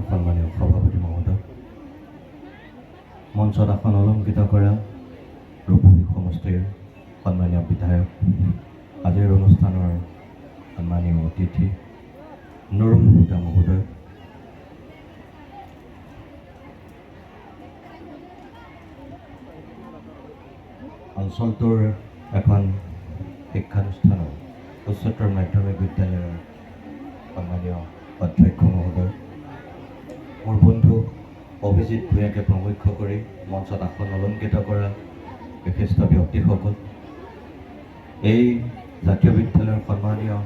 সন্মানীয় সভাপতি মহোদয়, মঞ্চত আসন অলংকৃত কৰা ৰূপহী সমষ্টিৰ সন্মানীয় বিধায়ক, আজিৰ অনুষ্ঠানৰ সন্মানীয় অতিথি নুৰুল হুদা মহোদয়, অঞ্চলটোৰ এখন শিক্ষানুষ্ঠানৰ উচ্চতৰ মাধ্যমিক বিদ্যালয়ৰ সন্মানীয় অধ্যক্ষ মহোদয়, মোৰ বন্ধু অভিজিৎ ভূঞাকে প্ৰমুখ্য কৰি মঞ্চত আসন অলংকৃত কৰা বিশিষ্ট ব্যক্তিসকল, এই জাতীয় বিদ্যালয়ৰ সন্মানীয়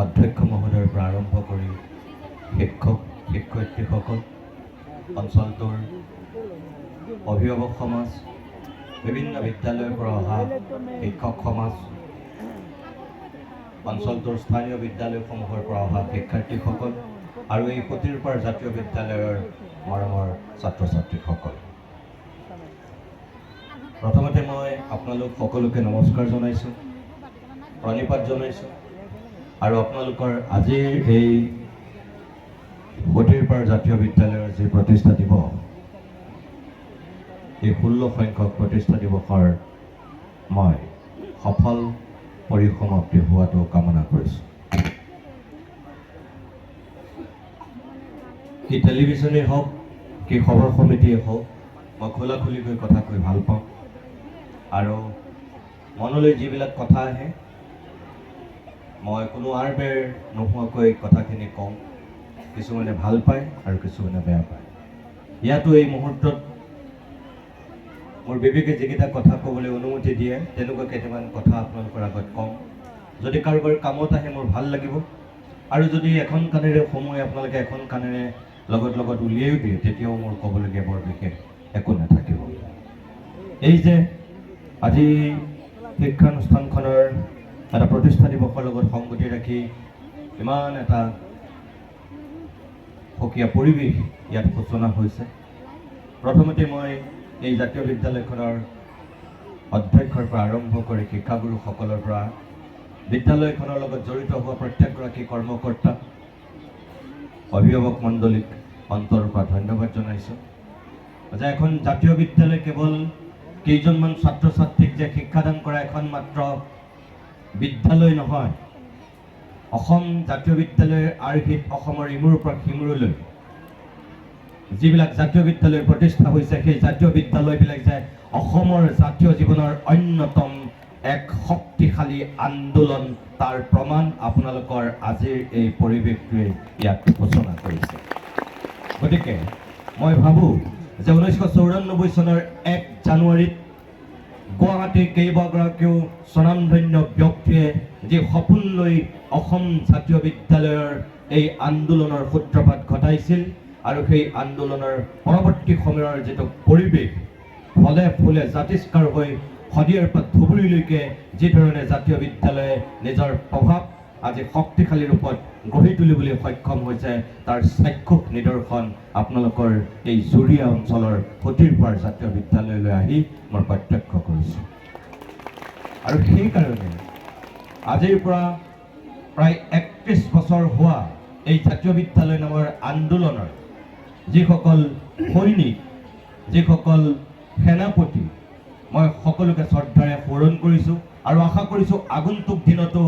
অধ্যক্ষ মহোদয়ৰ পৰা আৰম্ভ কৰি শিক্ষক শিক্ষয়িত্ৰীসকল, অঞ্চলটোৰ অভিভাৱক সমাজ, বিভিন্ন বিদ্যালয়ৰ পৰা অহা শিক্ষক সমাজ, অঞ্চলটোৰ স্থানীয় বিদ্যালয়সমূহৰ পৰা অহা শিক্ষাৰ্থীসকল আৰু এই সতীৰপাৰ জাতীয় বিদ্যালয়ৰ মৰমৰ ছাত্ৰ ছাত্ৰীসকল, প্ৰথমতে মই আপোনালোক সকলোকে নমস্কাৰ জনাইছোঁ, প্ৰণিপাত জনাইছোঁ আৰু আপোনালোকৰ আজিৰ এই সতীৰপাৰ জাতীয় বিদ্যালয়ৰ যি প্ৰতিষ্ঠা দিৱস, এই 16 সংখ্যক প্ৰতিষ্ঠা দিৱসৰ মই সফল পৰিসমাপ্তি হোৱাটো কামনা কৰিছোঁ। কি টেলিভিশ্যনেই হওক, কি খবৰ সমিতিয়ে হওক, মই খোলাখুলিকৈ কথা কৈ ভাল পাওঁ আৰু মনলৈ যিবিলাক কথা আহে মই কোনো আৰ বেৰ নোহোৱাকৈ কথাখিনি কওঁ। কিছুমানে ভাল পায় আৰু কিছুমানে বেয়া পায়। ইয়াতো এই মুহূৰ্তত মোৰ বিবেকে যিকেইটা কথা ক'বলৈ অনুমতি দিয়ে তেনেকুৱা কেইটামান কথা আপোনালোকৰ আগত কওঁ। যদি কাৰোবাৰ কামত আহে মোৰ ভাল লাগিব আৰু যদি এখন কাণেৰে সময় আপোনালোকে এখন কাণেৰে লগত লগত উলিয়াইও দিয়ে তেতিয়াও মোৰ ক'বলগীয়া বৰ বিশেষ একো নাথাকিব। এই যে আজি শিক্ষানুষ্ঠানখনৰ এটা প্ৰতিষ্ঠা দিৱসৰ লগত সংগতি ৰাখি ইমান এটা সুকীয়া পৰিৱেশ ইয়াত সূচনা হৈছে, প্ৰথমতে মই এই জাতীয় বিদ্যালয়খনৰ অধ্যক্ষৰ পৰা আৰম্ভ কৰি শিক্ষাগুৰুসকলৰ পৰা বিদ্যালয়খনৰ লগত জড়িত হোৱা প্ৰত্যেকগৰাকী কৰ্মকৰ্তা, অভিভাৱক মণ্ডলীক অন্তৰৰ পৰা ধন্যবাদ জনাইছোঁ যে এখন জাতীয় বিদ্যালয় কেৱল কেইজনমান ছাত্ৰ ছাত্ৰীক যে শিক্ষাদান কৰা এখন মাত্ৰ বিদ্যালয় নহয়, অসম জাতীয় বিদ্যালয়ৰ আৰ্হিত অসমৰ ইমূৰৰ পৰা সিমূৰলৈ যিবিলাক জাতীয় বিদ্যালয় প্ৰতিষ্ঠা হৈছে, সেই জাতীয় বিদ্যালয়বিলাক যে অসমৰ জাতীয় জীৱনৰ অন্যতম এক শক্তিশালী আন্দোলন, তাৰ প্ৰমাণ আপোনালোকৰ আজিৰ এই পৰিৱেশটোৱে ইয়াক সূচনা কৰিছে। গতিকে মই ভাবোঁ যে 1994 চনৰ 1 জানুৱাৰীত গুৱাহাটীৰ কেইবাগৰাকীও স্বনামধন্য ব্যক্তিয়ে যি সপোন লৈ অসম জাতীয় বিদ্যালয়ৰ এই আন্দোলনৰ সূত্ৰপাত ঘটাইছিল আৰু সেই আন্দোলনৰ পৰৱৰ্তী সময়ৰ যিটো পৰিৱেশ ফলে ফুলে জাতিষ্কাৰ হৈ শদিয়াৰ পৰা ধুবুৰীলৈকে যিধৰণে জাতীয় বিদ্যালয়ে নিজৰ প্ৰভাৱ আজি শক্তিশালী ৰূপত গঢ়ি তুলিবলৈ সক্ষম হৈছে, তাৰ চাক্ষুষ নিদৰ্শন আপোনালোকৰ এই জুৰীয়া অঞ্চলৰ সতীৰপাৰ জাতীয় বিদ্যালয়লৈ আহি মই প্ৰত্যক্ষ কৰিছোঁ। আৰু সেইকাৰণে আজিৰ পৰা প্ৰায় 31 বছৰ হোৱা এই জাতীয় বিদ্যালয় নামৰ আন্দোলনৰ যিসকল সৈনিক, যিসকল সেনাপতি, মই সকলোকে শ্ৰদ্ধাৰে সোঁৱৰণ কৰিছোঁ আৰু আশা কৰিছোঁ আগন্তুক দিনতো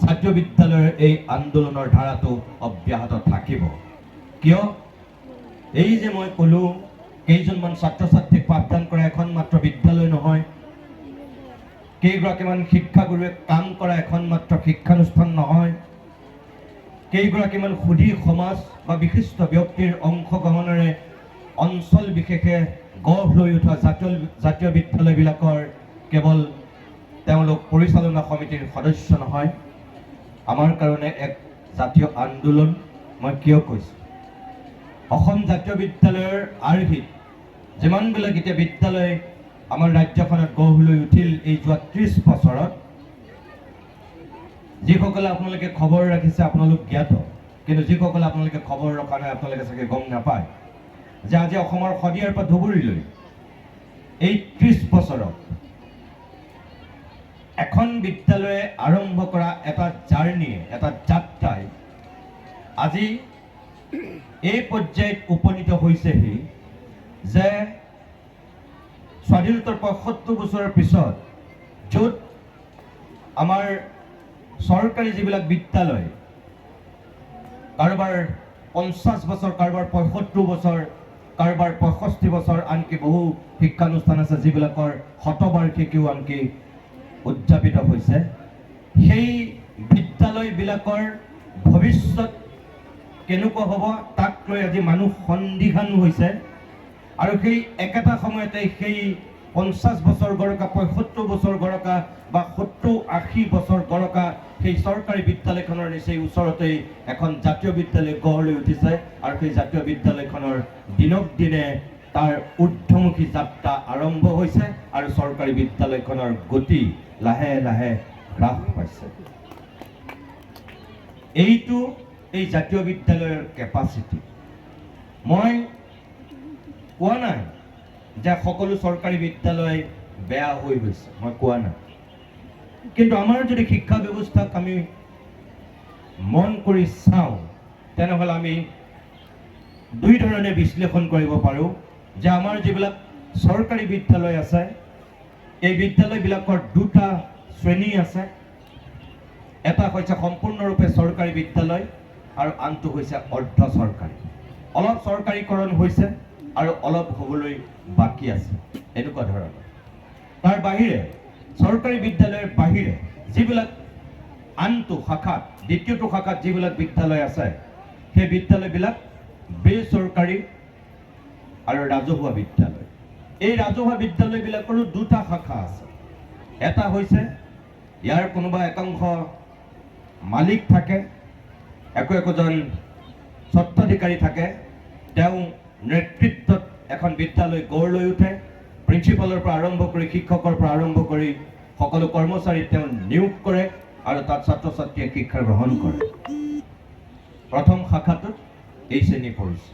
জাতীয় বিদ্যালয়ৰ এই আন্দোলনৰ ধাৰাটো অব্যাহত থাকিব। কিয় এই যে মই ক'লোঁ কেইজনমান ছাত্ৰ ছাত্ৰীক পাঠদান কৰা এখন মাত্ৰ বিদ্যালয় নহয়, কেইগৰাকীমান শিক্ষাগুৰুৱে কাম কৰা এখন মাত্ৰ শিক্ষানুষ্ঠান নহয়, কেইগৰাকীমান সুধী সমাজ বা বিশিষ্ট ব্যক্তিৰ অংশগ্ৰহণেৰে অঞ্চল বিশেষে গঢ় লৈ উঠা জাতীয় বিদ্যালয়বিলাকৰ কেৱল তেওঁলোক পৰিচালনা সমিতিৰ সদস্য নহয়, আমাৰ কাৰণে এক জাতীয় আন্দোলন। মই কিয় কৈছোঁ, অসম জাতীয় বিদ্যালয়ৰ আৰ্হিত যিমানবিলাক এতিয়া বিদ্যালয় আমাৰ ৰাজ্যখনত গঢ় লৈ উঠিল এই যোৱা 30 বছৰত, যিসকলে আপোনালোকে খবৰ ৰাখিছে আপোনালোক জ্ঞাত, কিন্তু যিসকলে আপোনালোকে খবৰ ৰখা নাই আপোনালোকে চাগে গম নাপায় যে আজি অসমৰ শদিয়াৰ পৰা ধুবুৰীলৈ এই 30 বছৰত এখন বিদ্যালয়ে আৰম্ভ কৰা এটা জাৰ্ণিয়ে, এটা যাত্ৰাই আজি এই পৰ্যায়ত উপনীত হৈছেহি যে স্বাধীনতাৰ ৭৫ বছৰৰ পিছত য'ত আমাৰ চৰকাৰী যিবিলাক বিদ্যালয় কাৰোবাৰ ৫০ বছৰ, কাৰোবাৰ ৭৫ বছৰ, কাৰোবাৰ ৬৫ বছৰ, আনকি বহু শিক্ষানুষ্ঠান আছে যিবিলাকৰ শতবাৰ্ষিকীও আনকি উদযাপিত হৈছে। সেই বিদ্যালয়বিলাকৰ ভৱিষ্যত কেনেকুৱা হ'ব তাক লৈ আজি মানুহ সন্দিহান হৈছে। আৰু সেই একেটা সময়তে সেই ৫০ বছৰ গৰকা, ৭৫ বছৰ গৰকা বা ৭০-৮০ বছৰ গৰকা সেই চৰকাৰী বিদ্যালয়খনৰ নিচেই ওচৰতেই এখন জাতীয় বিদ্যালয় গঢ় লৈ উঠিছে। আৰু সেই জাতীয় বিদ্যালয়খনৰ দিনক দিনে তাৰ ঊৰ্ধ্বমুখী যাত্ৰা আৰম্ভ হৈছে আৰু চৰকাৰী বিদ্যালয়খনৰ গতি লাহে লাহে হ্ৰাস পাইছে। এইটো এই জাতীয় বিদ্যালয়ৰ কেপাচিটি। মই কোৱা নাই যে সকলো চৰকাৰী বিদ্যালয় বেয়া হৈ গৈছে, মই কোৱা নাই। কিন্তু আমাৰ যদি শিক্ষা ব্যৱস্থাক আমি মন কৰি চাওঁ তেনেহ'লে আমি দুই ধৰণে বিশ্লেষণ কৰিব পাৰোঁ যে আমাৰ যিবিলাক চৰকাৰী বিদ্যালয় আছে এই বিদ্যালয়বিলাকৰ দুটা শ্ৰেণী আছে। এটা হৈছে সম্পূৰ্ণৰূপে চৰকাৰী বিদ্যালয় আৰু আনটো হৈছে অৰ্ধ চৰকাৰী। অলপ চৰকাৰীকৰণ হৈছে আৰু অলপ হ'বলৈ বাকী আছে, এনেকুৱা ধৰণৰ। তাৰ বাহিৰে চৰকাৰী বিদ্যালয়ৰ বাহিৰে যিবিলাক আনটো শাখাত, দ্বিতীয়টো শাখাত যিবিলাক বিদ্যালয় আছে সেই বিদ্যালয়বিলাক বেচৰকাৰী আৰু ৰাজহুৱা বিদ্যালয়। এই ৰাজহুৱা বিদ্যালয়বিলাকৰো দুটা শাখা আছে। এটা হৈছে ইয়াৰ কোনোবা একাংশ মালিক থাকে, একোজন স্বত্বাধিকাৰী থাকে, তেওঁ নেতৃত্বত এখন বিদ্যালয় গঢ় লৈ উঠে। প্ৰিন্সিপালৰ পৰা আৰম্ভ কৰি, শিক্ষকৰ পৰা আৰম্ভ কৰি সকলো কৰ্মচাৰী তেওঁ নিয়োগ কৰে আৰু তাত ছাত্ৰ ছাত্ৰীয়ে শিক্ষা গ্ৰহণ কৰে। প্ৰথম শাখাটোত এই শ্ৰেণী পৰিছে।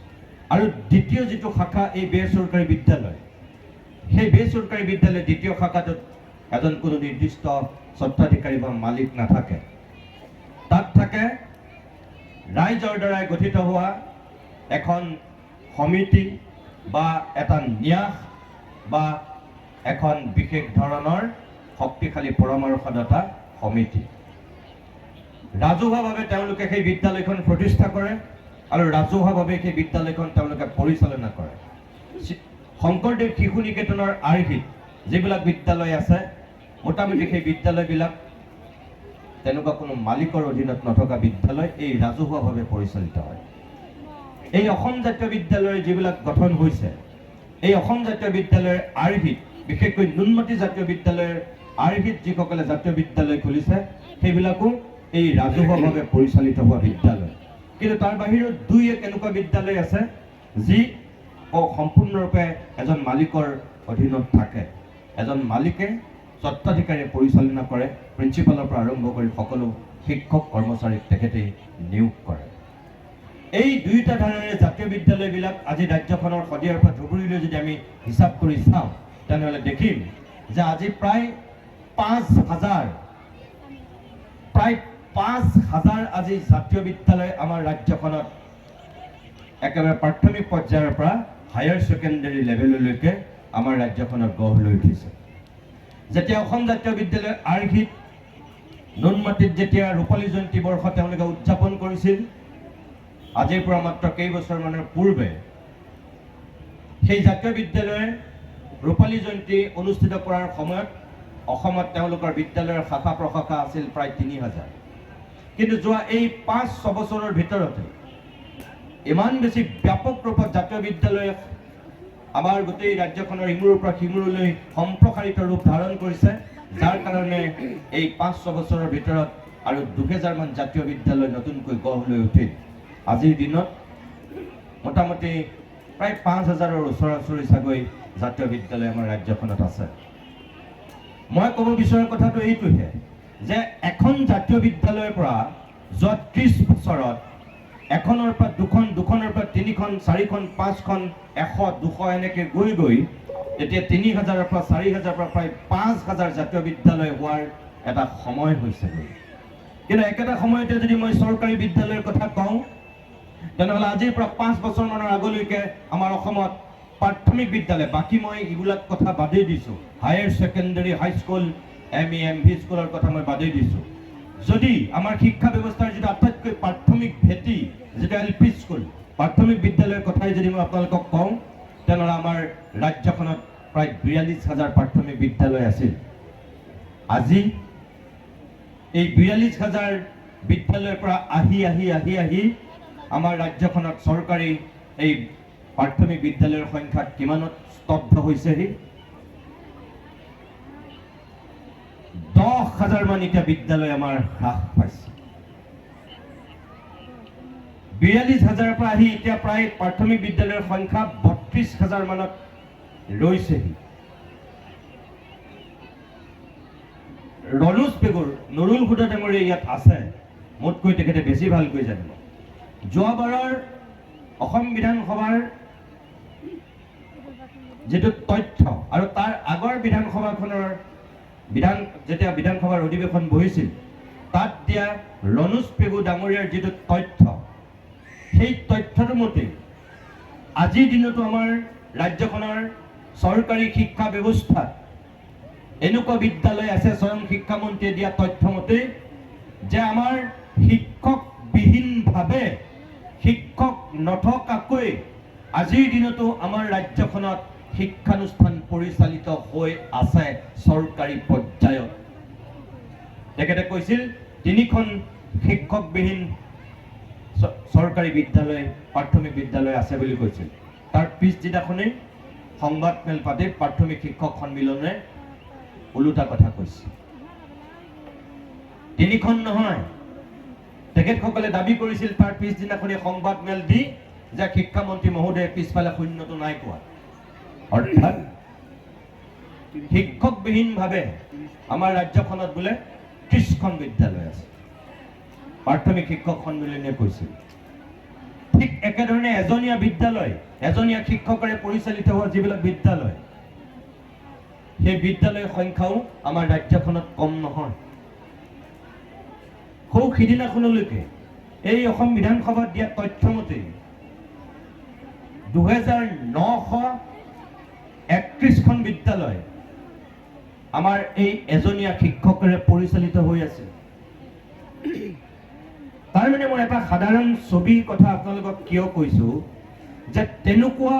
আৰু দ্বিতীয় যিটো শাখা এই বেচৰকাৰী বিদ্যালয়, সেই বেচৰকাৰী বিদ্যালয় দ্বিতীয় শাখাটোত এজন কোনো নিৰ্দিষ্ট স্বত্বাধিকাৰী বা মালিক নাথাকে। তাত থাকে ৰাইজৰ দ্বাৰাই গঠিত হোৱা এখন সমিতি বা এটা ন্যাস বা এখন বিশেষ ধৰণৰ শক্তিশালী পৰামৰ্শদাতা সমিতি। ৰাজহুৱাভাৱে তেওঁলোকে সেই বিদ্যালয়খন প্ৰতিষ্ঠা কৰে আৰু ৰাজহুৱাভাৱে সেই বিদ্যালয়খন তেওঁলোকে পৰিচালনা কৰে। শংকৰদেৱ শিশু নিকেতনৰ আৰ্হিত যিবিলাক বিদ্যালয় আছে মোটামুটি সেই বিদ্যালয়বিলাক তেনেকুৱা কোনো মালিকৰ অধীনত নথকা বিদ্যালয়, এই ৰাজহুৱাভাৱে পৰিচালিত হয়। এই অসম জাতীয় বিদ্যালয়ৰ যিবিলাক গঠন হৈছে, এই অসম জাতীয় বিদ্যালয়ৰ আৰ্হিত, বিশেষকৈ নুনমাটি জাতীয় বিদ্যালয়ৰ আৰ্হিত যিসকলে জাতীয় বিদ্যালয় খুলিছে সেইবিলাকো এই ৰাজহুৱাভাৱে পৰিচালিত হোৱা বিদ্যালয়। কিন্তু তাৰ বাহিৰত দুই এক এনেকুৱা বিদ্যালয় আছে যি সম্পূৰ্ণৰূপে এজন মালিকৰ অধীনত থাকে। এজন মালিকে স্বত্বাধিকাৰীয়ে পৰিচালনা কৰে, প্ৰিন্সিপালৰ পৰা আৰম্ভ কৰি সকলো শিক্ষক কৰ্মচাৰীক তেখেতে নিয়োগ কৰে। এই দুইটা ধাৰণেৰে জাতীয় বিদ্যালয়বিলাক আজি ৰাজ্যখনৰ শদিয়াৰ পৰা ধুবুৰীলৈ যদি আমি হিচাপ কৰি চাওঁ তেনেহ'লে দেখিম যে আজি প্ৰায় ৫,০০০ আজি জাতীয় বিদ্যালয় আমাৰ ৰাজ্যখনত একেবাৰে প্ৰাথমিক পৰ্যায়ৰ পৰা হায়াৰ ছেকেণ্ডাৰী লেভেললৈকে আমাৰ ৰাজ্যখনত গঢ় লৈ উঠিছে। যেতিয়া অসম জাতীয় বিদ্যালয়ৰ আৰ্হিত নুনমাটিত যেতিয়া ৰূপালী জয়ন্তী বৰ্ষ তেওঁলোকে উদযাপন কৰিছিল, আজিৰ পৰা মাত্ৰ কেইবছৰমানৰ পূৰ্বে সেই জাতীয় বিদ্যালয়ে ৰূপালী জয়ন্তী অনুষ্ঠিত কৰাৰ সময়ত অসমত তেওঁলোকৰ বিদ্যালয়ৰ শাখা প্ৰশাখা আছিল প্ৰায় ৩,০০০। কিন্তু যোৱা এই ৫-৬ বছৰৰ ভিতৰতে ইমান বেছি ব্যাপক ৰূপত জাতীয় বিদ্যালয়ে আমাৰ গোটেই ৰাজ্যখনৰ ইমূৰৰ পৰা সিমূৰলৈ সম্প্ৰসাৰিত ৰূপ ধাৰণ কৰিছে, যাৰ কাৰণে এই ৫-৬ বছৰৰ ভিতৰত আৰু ২,০০০মান জাতীয় বিদ্যালয় নতুনকৈ গঢ় লৈ উঠিল। আজিৰ দিনত মোটামুটি প্ৰায় ৫,০০০ৰ ওচৰা-ওচৰি চাগৈ জাতীয় বিদ্যালয় আমাৰ ৰাজ্যখনত আছে। মই ক'ব বিচৰা কথাটো এইটোহে যে এখন জাতীয় বিদ্যালয়ৰ পৰা যোৱা ৩০ বছৰত এখনৰ পৰা দুখন, দুখনৰ পৰা তিনিখন, চাৰিখন, পাঁচখন, ১০০, ২০০ এনেকৈ গৈ গৈ এতিয়া ৩,০০০ৰ পৰা ৪,০০০ৰ পৰা প্ৰায় ৫,০০০ জাতীয় বিদ্যালয় হোৱাৰ এটা সময় হৈছেগৈ। কিন্তু একেটা সময়তে যদি মই চৰকাৰী বিদ্যালয়ৰ কথা কওঁ তেনেহ'লে আজিৰ পৰা 5 বছৰমানৰ আগলৈকে আমাৰ অসমত প্ৰাথমিক বিদ্যালয়, বাকী মই এইবিলাক কথা বাদেই দিছোঁ, higher secondary, high school, ME MV স্কুলৰ কথা মই বাদেই দিছোঁ। যদি আমাৰ শিক্ষা ব্যৱস্থাৰ যিটো আটাইতকৈ প্ৰাথমিক ভেটি, যিটো LP স্কুল, প্ৰাথমিক বিদ্যালয়ৰ কথাই যদি মই আপোনালোকক কওঁ, তেনেহ'লে আমাৰ ৰাজ্যখনত প্ৰায় 42,000 প্ৰাথমিক বিদ্যালয় আছিল। আজি এই 42,000 বিদ্যালয়ৰ পৰা আহি আমাৰ ৰাজ্যখনত চৰকাৰী এই প্ৰাথমিক বিদ্যালয়ৰ সংখ্যা কিমানত স্তব্ধ হৈছেহি? 10,000 মান এতিয়া বিদ্যালয় আমাৰ হ্ৰাস পাইছে। 42,000 পৰা আহি এতিয়া প্ৰায় প্ৰাথমিক বিদ্যালয়ৰ সংখ্যা 32,000 মানত ৰৈছেহি। ৰনোজ পেগুৰ, নুৰুল হুদা ডাঙৰীয়া ইয়াত আছে, মোতকৈ তেখেতে বেছি ভালকৈ জানিব। যোৱাবাৰৰ অসম বিধানসভাৰ যিটো তথ্য আৰু তাৰ আগৰ বিধানসভাখনৰ যেতিয়া বিধানসভাৰ অধিৱেশন বহিছিল, তাত দিয়া ৰনোজ পেগু ডাঙৰীয়াৰ যিটো তথ্য, সেই তথ্যৰ মতে আজিৰ দিনতো আমাৰ ৰাজ্যখনৰ চৰকাৰী শিক্ষা ব্যৱস্থাত এনেকুৱা বিদ্যালয় আছে, স্বয়ং শিক্ষামন্ত্ৰীয়ে দিয়া তথ্য মতে, যে আমাৰ শিক্ষকবিহীনভাৱে, শিক্ষক নথকাকৈ আজিৰ দিনতো আমাৰ ৰাজ্যখনত শিক্ষানুষ্ঠান পৰিচালিত হৈ আছে চৰকাৰী পৰ্যায়ত। তেখেতে কৈছিল 3খন শিক্ষকবিহীন চৰকাৰী বিদ্যালয়, প্ৰাথমিক বিদ্যালয় আছে বুলি কৈছিল। তাৰ পিছদিনাখনেই সংবাদ মেল পাতি প্ৰাথমিক শিক্ষক সন্মিলনে ওলোটা কথা কৈছে। 3খন নহয়, তেখেতসকলে দাবী কৰিছিল তাৰ পিছদিনাখনেই সংবাদ মেল দি যে শিক্ষামন্ত্ৰী মহোদয়ে পিছফালে শূন্যটো নাই কোৱা। অৰ্থাৎ শিক্ষকবিহীনভাৱে আমাৰ ৰাজ্যখনত বোলে 30খন বিদ্যালয় আছে, প্ৰাথমিক শিক্ষক সন্মিলনে কৈছিল। ঠিক একেধৰণে এজনীয়া বিদ্যালয়, এজনীয়া শিক্ষকৰে পৰিচালিত হোৱা যিবিলাক বিদ্যালয়, সেই বিদ্যালয়ৰ সংখ্যাও আমাৰ ৰাজ্যখনত কম নহয়। সৌ সিদিনাখনলৈকে এই অসম বিধানসভাত দিয়া তথ্যমতে 2,931খন বিদ্যালয় আমাৰ এই এজনীয়া শিক্ষকৰে পৰিচালিত হৈ আছে। তাৰ মানে মই এটা সাধাৰণ ছবিৰ কথা আপোনালোকক কিয় কৈছো, যে তেনেকুৱা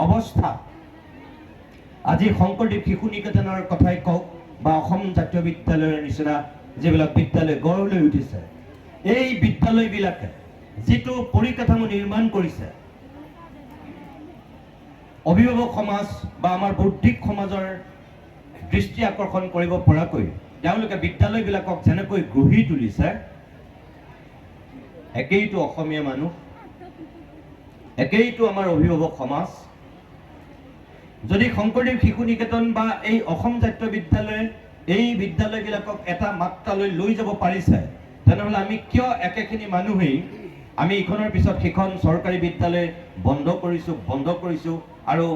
অৱস্থা আজি শংকৰদেৱ শিশু নিকেতনৰ কথাই কওক বা অসম জাতীয় বিদ্যালয়ৰ নিচিনা যিবিলাক বিদ্যালয় গঢ় লৈ উঠিছে, এই বিদ্যালয়বিলাকে যিটো পৰিকাঠামো নিৰ্মাণ কৰিছে, অভিভাৱক সমাজ বা আমাৰ বৌদ্ধিক সমাজৰ দৃষ্টি আকৰ্ষণ কৰিব পৰাকৈ তেওঁলোকে বিদ্যালয়বিলাকক যেনেকৈ গঢ়ি তুলিছে, একেইটো অসমীয়া মানুহ, একেইটো আমাৰ অভিভাৱক সমাজ যদি শংকৰদেৱ শিশু নিকেতন বা এই অসম জাতীয় বিদ্যালয়ে এই বিদ্যালয়বিলাকক এটা মাত্ৰালৈ লৈ যাব পাৰিছে, তেনেহ'লে আমি কিয় একেখিনি মানুহেই আমি ইখনৰ পিছত সিখন চৰকাৰী বিদ্যালয় বন্ধ কৰিছোঁ আৰু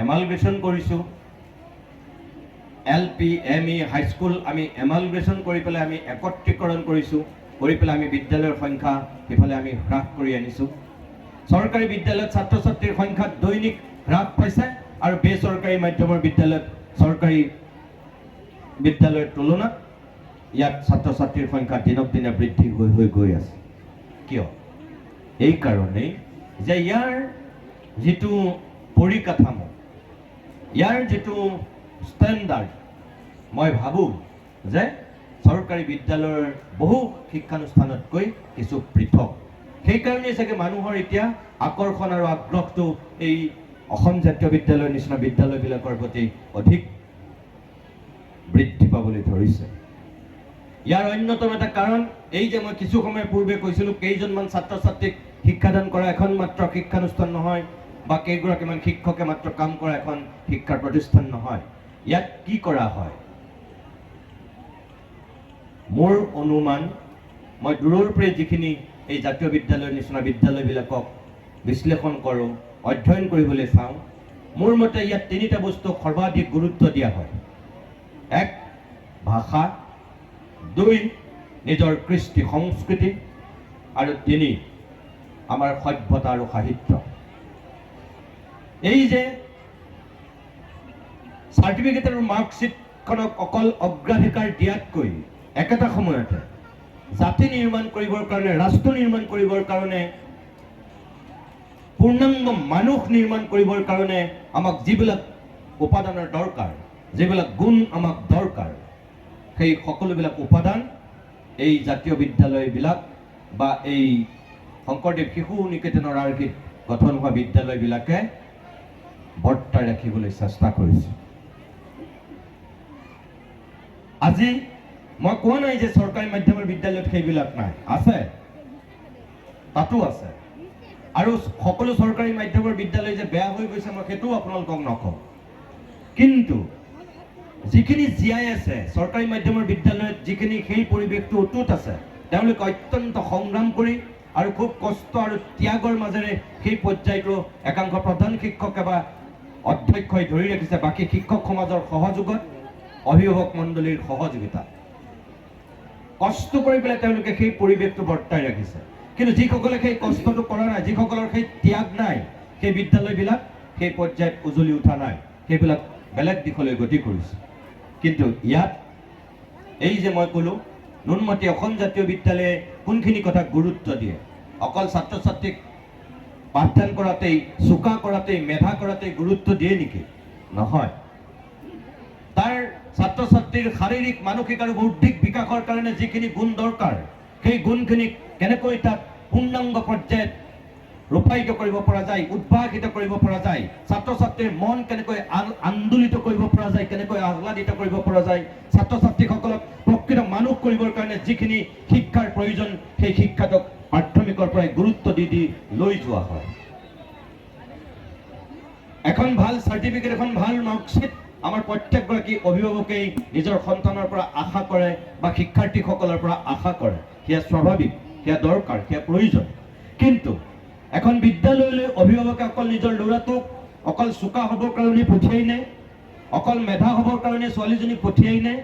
এমালগ্ৰেশ্যন কৰিছোঁ। LP, ME, হাইস্কুল আমি এমালগ্ৰেশ্যন কৰি পেলাই আমি একত্ৰীকৰণ কৰিছোঁ, কৰি পেলাই আমি বিদ্যালয়ৰ সংখ্যা সিফালে আমি হ্ৰাস কৰি আনিছোঁ। চৰকাৰী বিদ্যালয়ত ছাত্ৰ ছাত্ৰীৰ সংখ্যা দৈনিক হ্ৰাস পাইছে আৰু বেচৰকাৰী মাধ্যমৰ বিদ্যালয়ত, চৰকাৰী বিদ্যালয়ৰ তুলনাত ইয়াত ছাত্ৰ ছাত্ৰীৰ সংখ্যা দিনক দিনে বৃদ্ধি হৈ গৈ আছে। কিয়? এই কাৰণেই যে ইয়াৰ যিটো পৰিকাঠামো, ইয়াৰ যিটো ষ্টেণ্ডাৰ্ড, মই ভাবোঁ যে চৰকাৰী বিদ্যালয়ৰ বহু শিক্ষানুষ্ঠানতকৈ কিছু পৃথক। সেইকাৰণেই চাগে মানুহৰ এতিয়া আকৰ্ষণ আৰু আগ্ৰহটো এই অসম জাতীয় বিদ্যালয়ৰ নিচিনা বিদ্যালয়বিলাকৰ প্ৰতি অধিক বৃদ্ধি পাবলৈ ধৰিছে। ইয়াৰ অন্যতম এটা কাৰণ এই যে মই কিছু সময় পূৰ্বে কৈছিলোঁ, কেইজনমান ছাত্ৰ ছাত্ৰীক শিক্ষাদান কৰা এখন মাত্ৰ শিক্ষানুষ্ঠান নহয়, বা কেইগৰাকীমান শিক্ষকে মাত্ৰ কাম কৰা এখন শিক্ষাৰ প্ৰতিষ্ঠান নহয়। ইয়াত কি কৰা হয়? মোৰ অনুমান, মই দূৰৰ পৰাই যিখিনি এই জাতীয় বিদ্যালয়ৰ নিচিনা বিদ্যালয়বিলাকক বিশ্লেষণ কৰোঁ, অধ্যয়ন কৰিবলৈ চাওঁ, মোৰ মতে ইয়াত 3টা বস্তুক সৰ্বাধিক গুৰুত্ব দিয়া হয়। 1, ভাষা; 2, নিজৰ কৃষ্টি সংস্কৃতি; আৰু 3, আমাৰ সভ্যতা আৰু সাহিত্য। এই যে চাৰ্টিফিকেট আৰু মাৰ্কশ্বিটখনক অকল অগ্ৰাধিকাৰ দিয়াতকৈ একেটা সময়তে জাতি নিৰ্মাণ কৰিবৰ কাৰণে, ৰাষ্ট্ৰ নিৰ্মাণ কৰিবৰ কাৰণে, পূৰ্ণাংগ মানুহ নিৰ্মাণ কৰিবৰ কাৰণে আমাক যিবিলাক উপাদানৰ দৰকাৰ, যিবিলাক গুণ আমাক দৰকাৰ, সেই সকলোবিলাক উপাদান এই জাতীয় বিদ্যালয়বিলাক বা এই শংকৰদেৱ শিশু নিকেতনৰ আৰ্হিত গঠন হোৱা বিদ্যালয়বিলাকে বৰ্তাই ৰাখিবলৈ চেষ্টা কৰিছে। আজি মই কোৱা নাই যে চৰকাৰী মাধ্যমৰ বিদ্যালয়ত সেইবিলাক নাই, আছে, তাতো আছে। আৰু সকলো চৰকাৰী মাধ্যমৰ বিদ্যালয় যে বেয়া হৈ গৈছে মই সেইটোও আপোনালোকক নকওঁ। কিন্তু যিখিনি জীয়াই আছে চৰকাৰী মাধ্যমৰ বিদ্যালয়ত, যিখিনি সেই পৰিৱেশটো অটুট আছে, তেওঁলোকে অত্যন্ত সংগ্ৰাম কৰি আৰু খুব কষ্ট আৰু ত্যাগৰ মাজেৰে সেই পৰ্যায়টো একাংশ প্ৰধান শিক্ষকে বা অধ্যক্ষই ধৰি ৰাখিছে, বাকী শিক্ষক সমাজৰ সহযোগত, অভিভাৱক মণ্ডলীৰ সহযোগিতা, কষ্ট কৰি পেলাই তেওঁলোকে সেই পৰিৱেশটো বৰ্তাই ৰাখিছে। কিন্তু যিসকলে সেই কষ্টটো কৰা নাই, যিসকলৰ সেই ত্যাগ নাই, সেই বিদ্যালয়বিলাক সেই পৰ্যায়ত উজলি উঠা নাই, সেইবিলাক বেলেগ দিশলৈ গতি কৰিছে। কিন্তু ইয়াত এই যে মই ক'লো, নুনমাটি অসম জাতীয় বিদ্যালয়ে কোনখিনি কথাক গুৰুত্ব দিয়ে? অকল ছাত্ৰ ছাত্ৰীক পাঠদান কৰাতেই, চোকা কৰাতেই, মেধা কৰাতেই গুৰুত্ব দিয়ে নেকি? নহয়। তাৰ ছাত্ৰ ছাত্ৰীৰ শাৰীৰিক, মানসিক আৰু বৌদ্ধিক বিকাশৰ কাৰণে যিখিনি গুণ দৰকাৰ, সেই গুণখিনিক কেনেকৈ তাত পূৰ্ণাংগ পৰ্যায়ত ৰূপায়িত কৰিব পৰা যায়, উদ্ভাসিত কৰিব পৰা যায়, ছাত্ৰ ছাত্ৰীৰ মন কেনেকৈ আন্দোলিত কৰিব পৰা যায়, কেনেকৈ আহ্লাদিত কৰিব পৰা যায়, ছাত্ৰ ছাত্ৰীসকলক প্ৰকৃত মানুহ কৰিবৰ কাৰণে যিখিনি শিক্ষাৰ প্ৰয়োজন, সেই শিক্ষাটোক প্ৰাথমিকৰ পৰাই গুৰুত্ব দি দি লৈ যোৱা হয়। এখন ভাল চাৰ্টিফিকেট, এখন ভাল মাৰ্কশ্বিট আমাৰ প্ৰত্যেকগৰাকী অভিভাৱকেই নিজৰ সন্তানৰ পৰা আশা কৰে বা শিক্ষাৰ্থীসকলৰ পৰা আশা কৰে। সেয়া স্বাভাৱিক, সেয়া দৰকাৰ, সেয়া প্ৰয়োজন। কিন্তু এখন বিদ্যালয়লৈ অভিভাৱকে অকল নিজৰ ল'ৰাটোক অকল চোকা হ'বৰ কাৰণে পঠিয়াই নে? অকল মেধা হ'বৰ কাৰণে ছোৱালীজনীক পঠিয়াই নে?